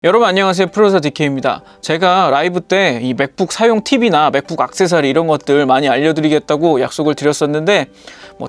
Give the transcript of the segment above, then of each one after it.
여러분 안녕하세요, 프로사 DK입니다. 제가 라이브 때 이 맥북 사용 팁이나 맥북 액세서리 이런 것들 많이 알려드리겠다고 약속을 드렸었는데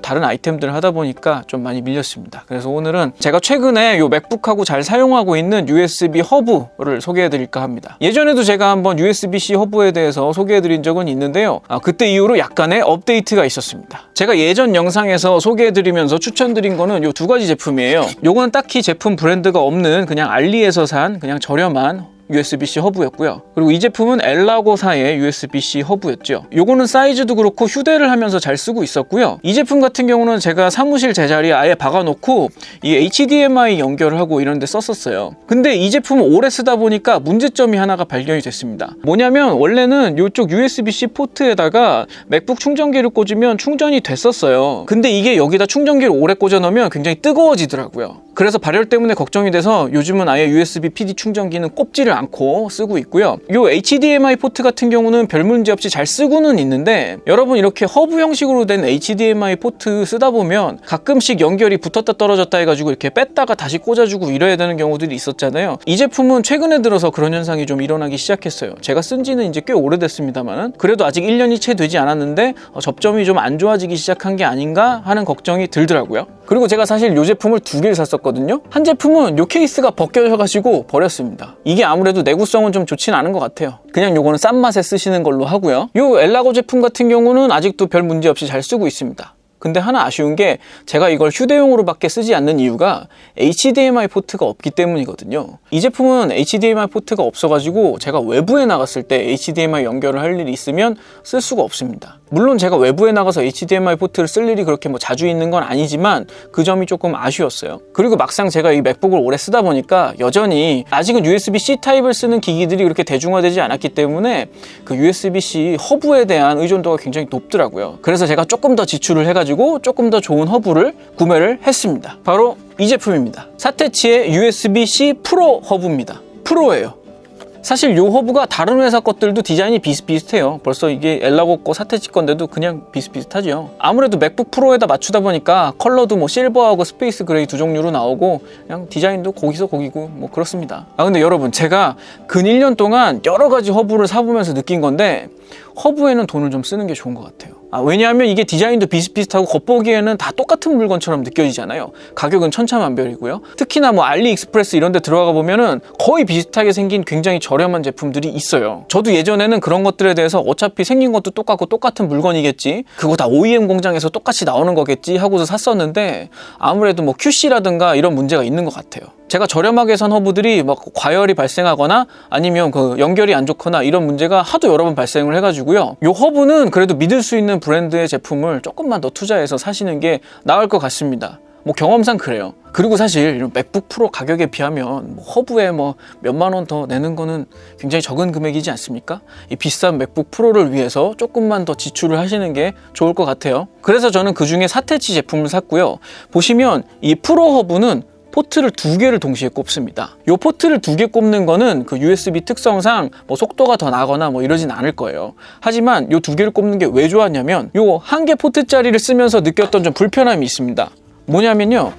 다른 아이템들을 하다 보니까 좀 많이 밀렸습니다. 그래서 오늘은 제가 최근에 이 맥북하고 잘 사용하고 있는 USB 허브를 소개해드릴까 합니다. 예전에도 제가 한번 USB-C 허브에 대해서 소개해드린 적은 있는데요. 그때 이후로 약간의 업데이트가 있었습니다. 제가 예전 영상에서 소개해드리면서 추천드린 거는 이 두 가지 제품이에요. 요거는 딱히 제품 브랜드가 없는 그냥 알리에서 산 그냥 저렴한 USB-C 허브였고요. 그리고 이 제품은 엘라고사의 USB-C 허브였죠. 요거는 사이즈도 그렇고 휴대를 하면서 잘 쓰고 있었고요. 이 제품 같은 경우는 제가 사무실 제자리에 아예 박아놓고 이 HDMI 연결을 하고 이런 데 썼었어요. 근데 이 제품을 오래 쓰다 보니까 문제점이 하나가 발견이 됐습니다. 뭐냐면 원래는 이쪽 USB-C 포트에다가 맥북 충전기를 꽂으면 충전이 됐었어요. 근데 이게 여기다 충전기를 오래 꽂아 놓으면 굉장히 뜨거워지더라고요. 그래서 발열 때문에 걱정이 돼서 요즘은 아예 USB PD 충전기는 꼽지를 않고 쓰고 있고요. 이 HDMI 포트 같은 경우는 별 문제 없이 잘 쓰고는 있는데, 여러분 이렇게 허브 형식으로 된 HDMI 포트 쓰다 보면 가끔씩 연결이 붙었다 떨어졌다 해가지고 이렇게 뺐다가 다시 꽂아주고 이래야 되는 경우들이 있었잖아요. 이 제품은 최근에 들어서 그런 현상이 좀 일어나기 시작했어요. 제가 쓴 지는 이제 꽤 오래됐습니다만 그래도 아직 1년이 채 되지 않았는데 접점이 좀 안 좋아지기 시작한 게 아닌가 하는 걱정이 들더라고요. 그리고 제가 사실 이 제품을 두 개를 샀었거든요. 한 제품은 이 케이스가 벗겨져가지고 버렸습니다. 이게 아무래도 내구성은 좀 좋진 않은 것 같아요. 그냥 요거는 싼 맛에 쓰시는 걸로 하고요. 이 엘라고 제품 같은 경우는 아직도 별 문제 없이 잘 쓰고 있습니다. 근데 하나 아쉬운 게 제가 이걸 휴대용으로밖에 쓰지 않는 이유가 HDMI 포트가 없기 때문이거든요. 이 제품은 HDMI 포트가 없어가지고 제가 외부에 나갔을 때 HDMI 연결을 할 일이 있으면 쓸 수가 없습니다. 물론 제가 외부에 나가서 HDMI 포트를 쓸 일이 그렇게 자주 있는 건 아니지만 그 점이 조금 아쉬웠어요. 그리고 막상 제가 이 맥북을 오래 쓰다 보니까 여전히 아직은 USB-C 타입을 쓰는 기기들이 그렇게 대중화되지 않았기 때문에 그 USB-C 허브에 대한 의존도가 굉장히 높더라고요. 그래서 제가 조금 더 지출을 해가지고 조금 더 좋은 허브를 구매를 했습니다. 바로 이 제품입니다. 사테치의 USB-C 프로 허브입니다. 프로예요. 사실 이 허브가 다른 회사 것들도 디자인이 비슷비슷해요. 벌써 이게 엘라고 거 사테치 건데도 그냥 비슷비슷하죠. 아무래도 맥북 프로에다 맞추다 보니까 컬러도 실버하고 스페이스 그레이 두 종류로 나오고 그냥 디자인도 거기서 거기고 그렇습니다. 근데 여러분, 제가 근 1년 동안 여러 가지 허브를 사보면서 느낀 건데 허브에는 돈을 좀 쓰는 게 좋은 것 같아요. 왜냐하면 이게 디자인도 비슷비슷하고 겉보기에는 다 똑같은 물건처럼 느껴지잖아요. 가격은 천차만별이고요. 특히나 알리익스프레스 이런 데 들어가 보면은 거의 비슷하게 생긴 굉장히 저렴한 제품들이 있어요. 저도 예전에는 그런 것들에 대해서 어차피 생긴 것도 똑같고 똑같은 물건이겠지, 그거 다 OEM 공장에서 똑같이 나오는 거겠지 하고서 샀었는데 아무래도 QC라든가 이런 문제가 있는 것 같아요. 제가 저렴하게 산 허브들이 과열이 발생하거나 아니면 연결이 안 좋거나 이런 문제가 하도 여러 번 발생을 해가지고요. 이 허브는 그래도 믿을 수 있는 브랜드의 제품을 조금만 더 투자해서 사시는 게 나을 것 같습니다. 경험상 그래요. 그리고 사실 이런 맥북 프로 가격에 비하면 허브에 몇만 원 더 내는 거는 굉장히 적은 금액이지 않습니까? 이 비싼 맥북 프로를 위해서 조금만 더 지출을 하시는 게 좋을 것 같아요. 그래서 저는 그 중에 사테치 제품을 샀고요. 보시면 이 프로 허브는 포트를 두 개를 동시에 꼽습니다. 이 포트를 두 개 꼽는 거는 그 USB 특성상 속도가 더 나거나 이러진 않을 거예요. 하지만 이 두 개를 꼽는 게 왜 좋았냐면 이 한 개 포트짜리를 쓰면서 느꼈던 좀 불편함이 있습니다. 뭐냐면요,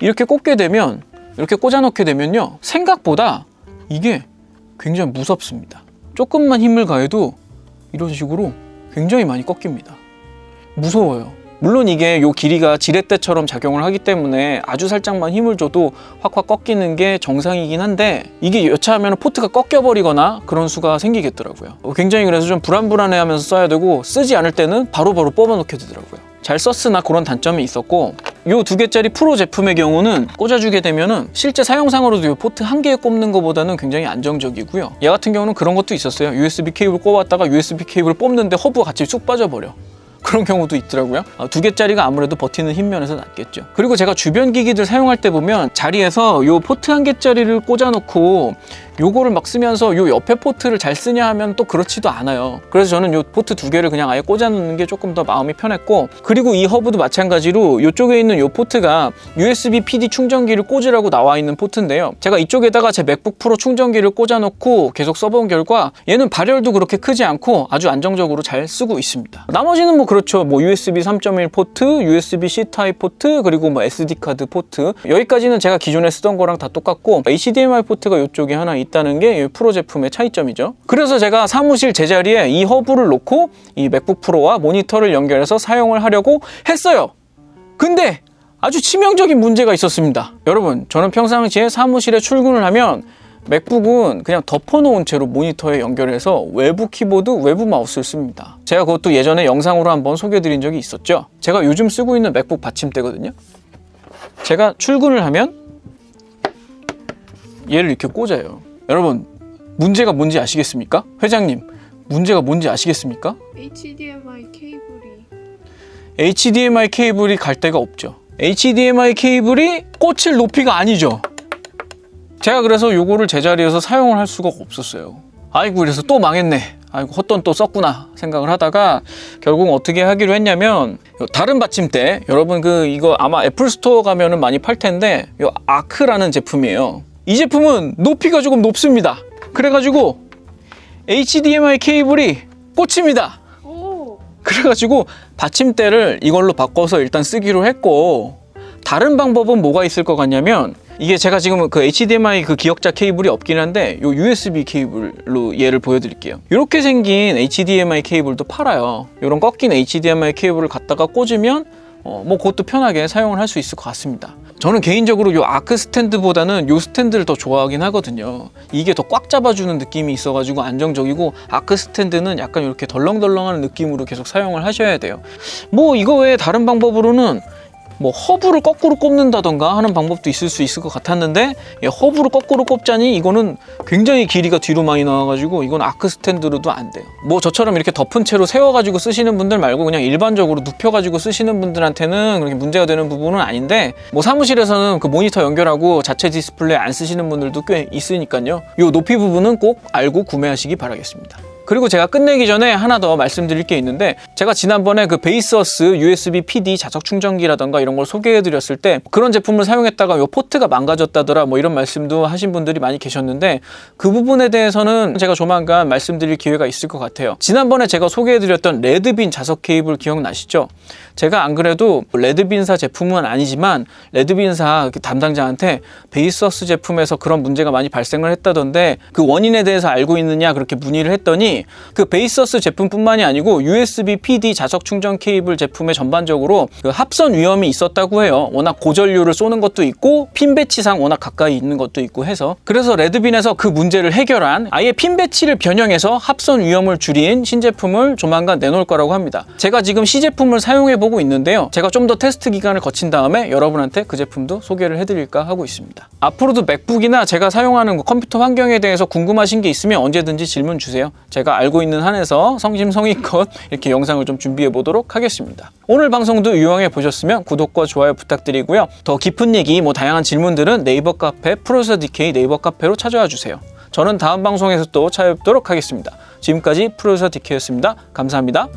이렇게 꽂게 되면, 이렇게 꽂아 놓게 되면요, 생각보다 이게 굉장히 무섭습니다. 조금만 힘을 가해도 이런 식으로 굉장히 많이 꺾입니다. 무서워요. 물론 이게 요 길이가 지렛대처럼 작용을 하기 때문에 아주 살짝만 힘을 줘도 확확 꺾이는 게 정상이긴 한데, 이게 여차하면 포트가 꺾여버리거나 그런 수가 생기겠더라고요. 굉장히 그래서 좀 불안불안해하면서 써야 되고, 쓰지 않을 때는 바로바로 뽑아놓게 되더라고요. 잘 썼으나 그런 단점이 있었고, 요 두 개짜리 프로 제품의 경우는 꽂아주게 되면은 실제 사용상으로도 요 포트 한 개에 꼽는 것보다는 굉장히 안정적이고요. 얘 같은 경우는 그런 것도 있었어요. USB 케이블 꼽았다가 USB 케이블을 뽑는데 허브가 같이 쑥 빠져버려. 그런 경우도 있더라고요. 두 개짜리가 아무래도 버티는 힘 면에서 낫겠죠. 그리고 제가 주변 기기들 사용할 때 보면 자리에서 요 포트 한 개짜리를 꽂아놓고 요거를 막 쓰면서 요 옆에 포트를 잘 쓰냐 하면 또 그렇지도 않아요. 그래서 저는 요 포트 두 개를 그냥 아예 꽂아 놓는 게 조금 더 마음이 편했고, 그리고 이 허브도 마찬가지로 요쪽에 있는 요 포트가 USB PD 충전기를 꽂으라고 나와 있는 포트인데요. 제가 이쪽에다가 제 맥북 프로 충전기를 꽂아 놓고 계속 써본 결과 얘는 발열도 그렇게 크지 않고 아주 안정적으로 잘 쓰고 있습니다. 나머지는 뭐 그렇죠. 뭐 USB 3.1 포트, USB-C 타입 포트, 그리고 뭐 SD 카드 포트, 여기까지는 제가 기존에 쓰던 거랑 다 똑같고 HDMI 포트가 이쪽에 하나 있다는 게 프로 제품의 차이점이죠. 그래서 제가 사무실 제자리에 이 허브를 놓고 이 맥북 프로와 모니터를 연결해서 사용을 하려고 했어요. 근데 아주 치명적인 문제가 있었습니다. 여러분, 저는 평상시에 사무실에 출근을 하면 맥북은 그냥 덮어놓은 채로 모니터에 연결해서 외부 키보드, 외부 마우스를 씁니다. 제가 그것도 예전에 영상으로 한번 소개해드린 적이 있었죠. 제가 요즘 쓰고 있는 맥북 받침대거든요. 제가 출근을 하면 얘를 이렇게 꽂아요. 여러분, 문제가 뭔지 아시겠습니까? 회장님, 문제가 뭔지 아시겠습니까? HDMI 케이블이 갈 데가 없죠. HDMI 케이블이 꽂힐 높이가 아니죠. 제가 그래서 요거를 제자리에서 사용을 할 수가 없었어요. 아이고, 그래서 또 망했네. 아이고, 헛돈 또 썼구나 생각을 하다가 결국 어떻게 하기로 했냐면, 다른 받침대, 여러분 이거 아마 애플 스토어 가면은 많이 팔 텐데, 요 아크라는 제품이에요. 이 제품은 높이가 조금 높습니다. 그래가지고 HDMI 케이블이 꽂힙니다. 그래가지고 받침대를 이걸로 바꿔서 일단 쓰기로 했고, 다른 방법은 뭐가 있을 것 같냐면, 이게 제가 지금 그 HDMI 그 기역자 케이블이 없긴 한데 요 USB 케이블로 얘를 보여드릴게요. 이렇게 생긴 HDMI 케이블도 팔아요. 이런 꺾인 HDMI 케이블을 갖다가 꽂으면 뭐 그것도 편하게 사용을 할 수 있을 것 같습니다. 저는 개인적으로 요 아크 스탠드보다는 요 스탠드를 더 좋아하긴 하거든요. 이게 더 꽉 잡아주는 느낌이 있어가지고 안정적이고, 아크 스탠드는 약간 이렇게 덜렁덜렁하는 느낌으로 계속 사용을 하셔야 돼요. 뭐 이거 외에 다른 방법으로는 뭐 허브를 거꾸로 꼽는다던가 하는 방법도 있을 수 있을 것 같았는데, 허브를 거꾸로 꼽자니 이거는 굉장히 길이가 뒤로 많이 나와가지고 이건 아크 스탠드로도 안 돼요. 뭐 저처럼 이렇게 덮은 채로 세워가지고 쓰시는 분들 말고 그냥 일반적으로 눕혀가지고 쓰시는 분들한테는 그렇게 문제가 되는 부분은 아닌데, 뭐 사무실에서는 그 모니터 연결하고 자체 디스플레이 안 쓰시는 분들도 꽤 있으니까요. 요 높이 부분은 꼭 알고 구매하시기 바라겠습니다. 그리고 제가 끝내기 전에 하나 더 말씀드릴 게 있는데, 제가 지난번에 그 베이서스 USB PD 자석 충전기라던가 이런 걸 소개해 드렸을 때 그런 제품을 사용했다가 요 포트가 망가졌다더라 뭐 이런 말씀도 하신 분들이 많이 계셨는데, 그 부분에 대해서는 제가 조만간 말씀드릴 기회가 있을 것 같아요. 지난번에 제가 소개해 드렸던 레드빈 자석 케이블 기억나시죠? 제가 안 그래도 레드빈사 제품은 아니지만 레드빈사 담당자한테 베이서스 제품에서 그런 문제가 많이 발생을 했다던데 그 원인에 대해서 알고 있느냐 그렇게 문의를 했더니, 그 베이서스 제품뿐만이 아니고 USB PD 자석 충전 케이블 제품에 전반적으로 그 합선 위험이 있었다고 해요. 워낙 고전류를 쏘는 것도 있고 핀 배치상 워낙 가까이 있는 것도 있고 해서, 그래서 레드빈에서 그 문제를 해결한, 아예 핀 배치를 변형해서 합선 위험을 줄인 신제품을 조만간 내놓을 거라고 합니다. 제가 지금 C제품을 사용해 보고 있는데요. 제가 좀 더 테스트 기간을 거친 다음에 여러분한테 그 제품도 소개를 해드릴까 하고 있습니다. 앞으로도 맥북이나 제가 사용하는 컴퓨터 환경에 대해서 궁금하신 게 있으면 언제든지 질문 주세요. 제가 알고 있는 한에서 성심성의껏 이렇게 영상을 좀 준비해 보도록 하겠습니다. 오늘 방송도 유용해 보셨으면 구독과 좋아요 부탁드리고요. 더 깊은 얘기, 뭐 다양한 질문들은 네이버 카페 프로듀서 DK 네이버 카페로 찾아와 주세요. 저는 다음 방송에서 또 찾아뵙도록 하겠습니다. 지금까지 프로듀서 DK였습니다. 감사합니다.